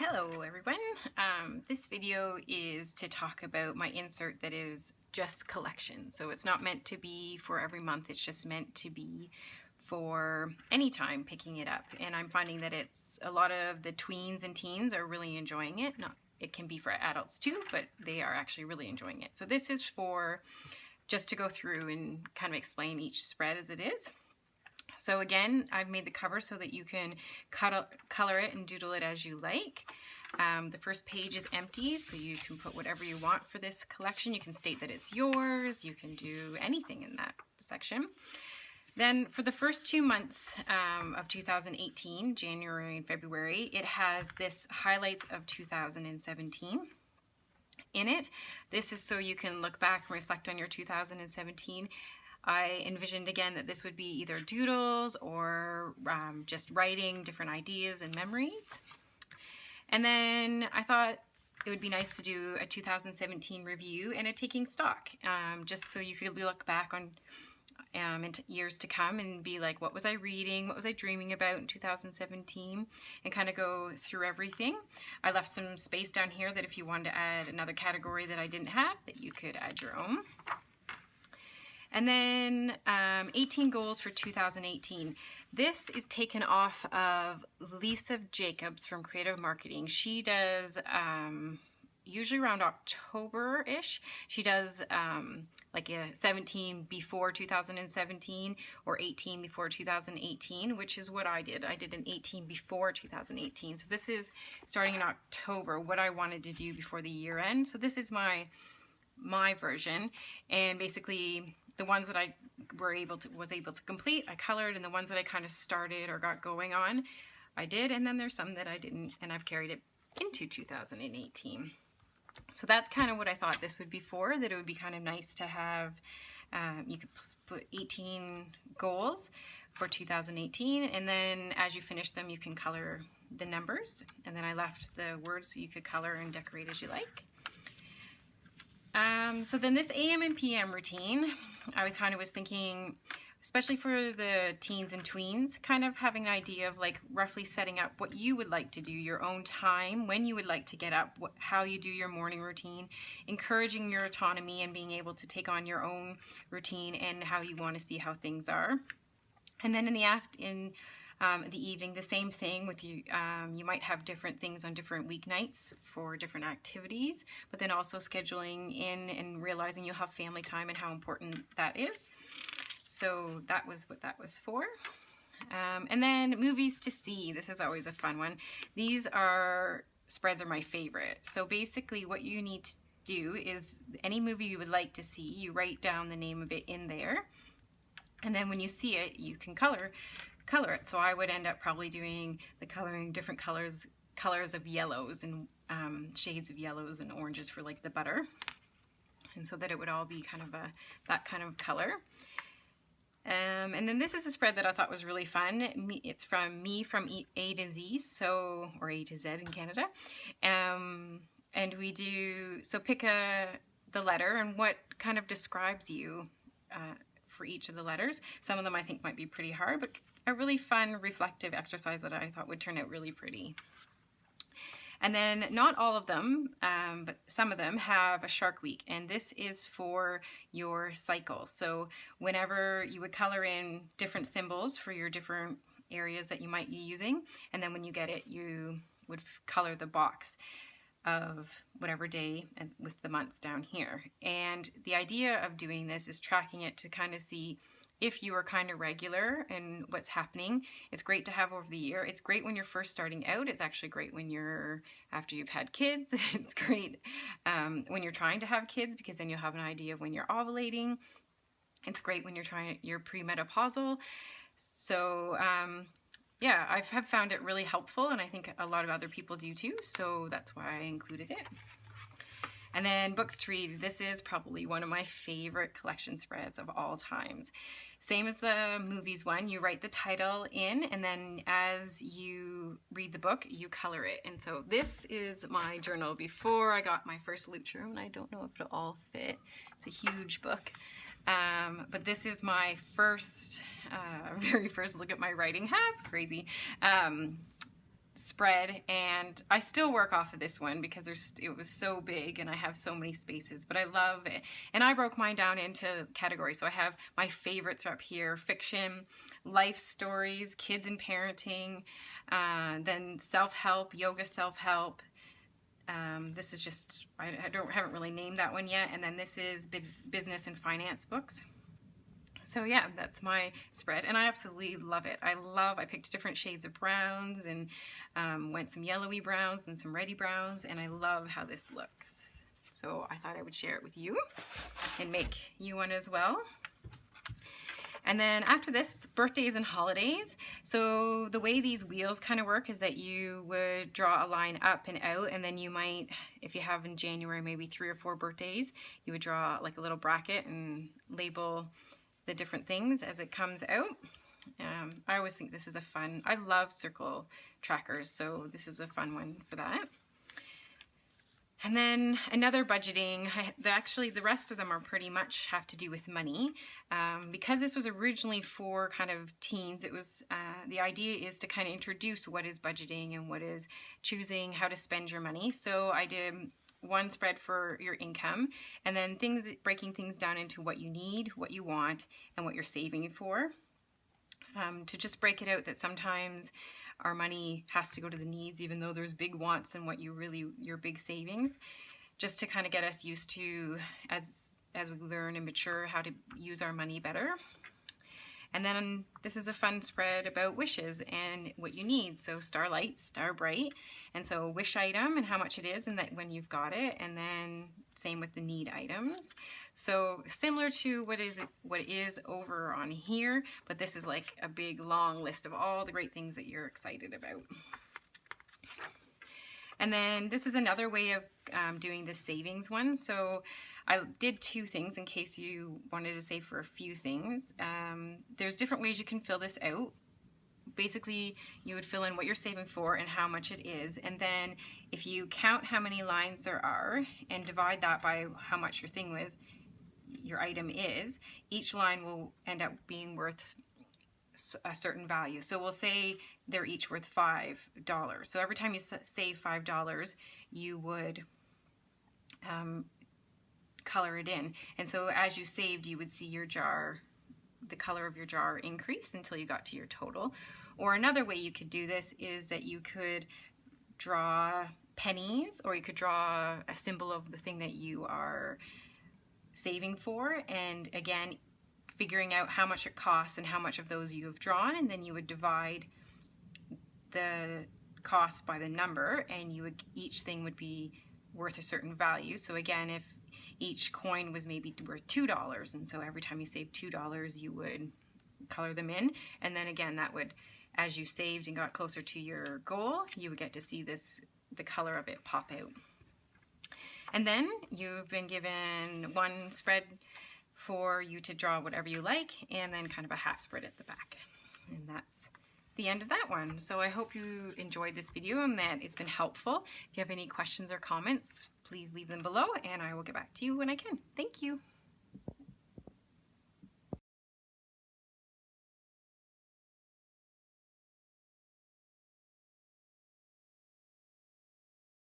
Hello everyone. This video is to talk about my insert that is just collection. So it's not meant to be for every month, it's just meant to be for any time picking it up. And I'm finding that it's a lot of the tweens and teens are really enjoying it. It can be for adults too, but they are actually really enjoying it. So this is for just to go through and kind of explain each spread as it is. So again, I've made the cover so that you can color it and doodle it as you like. The first page is empty, so you can put whatever you want for this collection. You can state that it's yours. You can do anything in that section. Then for the first 2 months of 2018, January and February, it has this highlights of 2017 in it. This is so you can look back and reflect on your 2017. I envisioned again that this would be either doodles or just writing different ideas and memories. And then I thought it would be nice to do a 2017 review and a taking stock, just so you could look back on in years to come and be like, what was I reading? What was I dreaming about in 2017? And kind of go through everything. I left some space down here that if you wanted to add another category that I didn't have, that you could add your own. And then 18 goals for 2018. This is taken off of Lisa Jacobs from Creative Marketing. She does, usually around October-ish, she does like a 17 before 2017 or 18 before 2018, which is what I did. I did an 18 before 2018. So this is starting in October, what I wanted to do before the year end. So this is my version, and basically the ones that I was able to complete, I colored, and the ones that I kind of started or got going on, I did, and then there's some that I didn't, and I've carried it into 2018. So that's kind of what I thought this would be for, that it would be kind of nice to have, you could put 18 goals for 2018, and then as you finish them, you can color the numbers, and then I left the words so you could color and decorate as you like. So then this AM and PM routine, I kind of was thinking, especially for the teens and tweens, kind of having an idea of like roughly setting up what you would like to do, your own time, when you would like to get up, how you do your morning routine, encouraging your autonomy and being able to take on your own routine and how you want to see how things are. And then in the evening, the same thing with you. You might have different things on different weeknights for different activities, but then also scheduling in and realizing you'll have family time and how important that is. So that was what that was for. And then movies to see. This is always a fun one. These spreads are my favorite. So basically what you need to do is any movie you would like to see, you write down the name of it in there. And then when you see it, you can color it. So I would end up probably doing the coloring different colors of yellows and shades of yellows and oranges for like the butter, and so that it would all be kind of that kind of color. And then this is a spread that I thought was really fun. It's from A to Z, or A to Z in Canada, and we do pick the letter and what kind of describes you for each of the letters. Some of them I think might be pretty hard, but a really fun reflective exercise that I thought would turn out really pretty. And then not all of them, but some of them have a shark week, and this is for your cycle. So whenever you would color in different symbols for your different areas that you might be using, and then when you get it, you would color the box of whatever day and with the months down here. And the idea of doing this is tracking it to kind of see if you are kind of regular and what's happening. It's great to have over the year. It's great when you're first starting out. It's actually great when after you've had kids. It's great when you're trying to have kids, because then you'll have an idea of when you're ovulating. It's great when you're premenopausal. So yeah, I have found it really helpful, and I think a lot of other people do too. So that's why I included it. And then books to read. This is probably one of my favorite collection spreads of all times. Same as the movies one, you write the title in, and then as you read the book, you color it. And so this is my journal before I got my first Lutra, and I don't know if it'll all fit. It's a huge book. But this is my very first look at my writing. It's crazy. spread, and I still work off of this one because it was so big and I have so many spaces, but I love it. And I broke mine down into categories. So I have my favorites are up here: fiction, life stories, kids and parenting, then self-help, yoga self-help. This is just, I haven't really named that one yet. And then this is business and finance books. So yeah, that's my spread, and I absolutely love it. I picked different shades of browns and went some yellowy browns and some reddy browns, and I love how this looks. So I thought I would share it with you and make you one as well. And then after this, it's birthdays and holidays. So the way these wheels kind of work is that you would draw a line up and out, and then you might, if you have in January maybe 3 or 4 birthdays, you would draw like a little bracket and label the different things as it comes out. I always think this is I love circle trackers, so this is a fun one for that. And then another budgeting, actually the rest of them are pretty much have to do with money. Because this was originally for kind of teens, it was, the idea is to kind of introduce what is budgeting and what is choosing how to spend your money. So I did one spread for your income, and then breaking things down into what you need, what you want, and what you're saving for. To just break it out that sometimes our money has to go to the needs, even though there's big wants and what your big savings, just to kind of get us used to, as we learn and mature, how to use our money better. And then this is a fun spread about wishes and what you need. So star light, star bright. And so wish item and how much it is and that when you've got it. And then same with the need items. So similar to what is over on here, but this is like a big long list of all the great things that you're excited about. And then this is another way of doing the savings one. So I did 2 things in case you wanted to save for a few things. There's different ways you can fill this out. Basically, you would fill in what you're saving for and how much it is. And then if you count how many lines there are and divide that by how much your item is, each line will end up being worth a certain value. So we'll say they're each worth $5. So every time you save $5, you would color it in. And so as you saved, you would see your jar, the color of your jar increase until you got to your total. Or another way you could do this is that you could draw pennies, or you could draw a symbol of the thing that you are saving for, and again figuring out how much it costs and how much of those you have drawn, and then you would divide the cost by the number, and each thing would be worth a certain value. So again, if each coin was maybe worth $2, and so every time you save $2 you would color them in, and then again that would, as you saved and got closer to your goal, you would get to see the color of it pop out. And then you've been given one spread for you to draw whatever you like, and then kind of a half spread at the back. And that's the end of that one. So I hope you enjoyed this video and that it's been helpful. If you have any questions or comments, please leave them below and I will get back to you when I can. Thank you.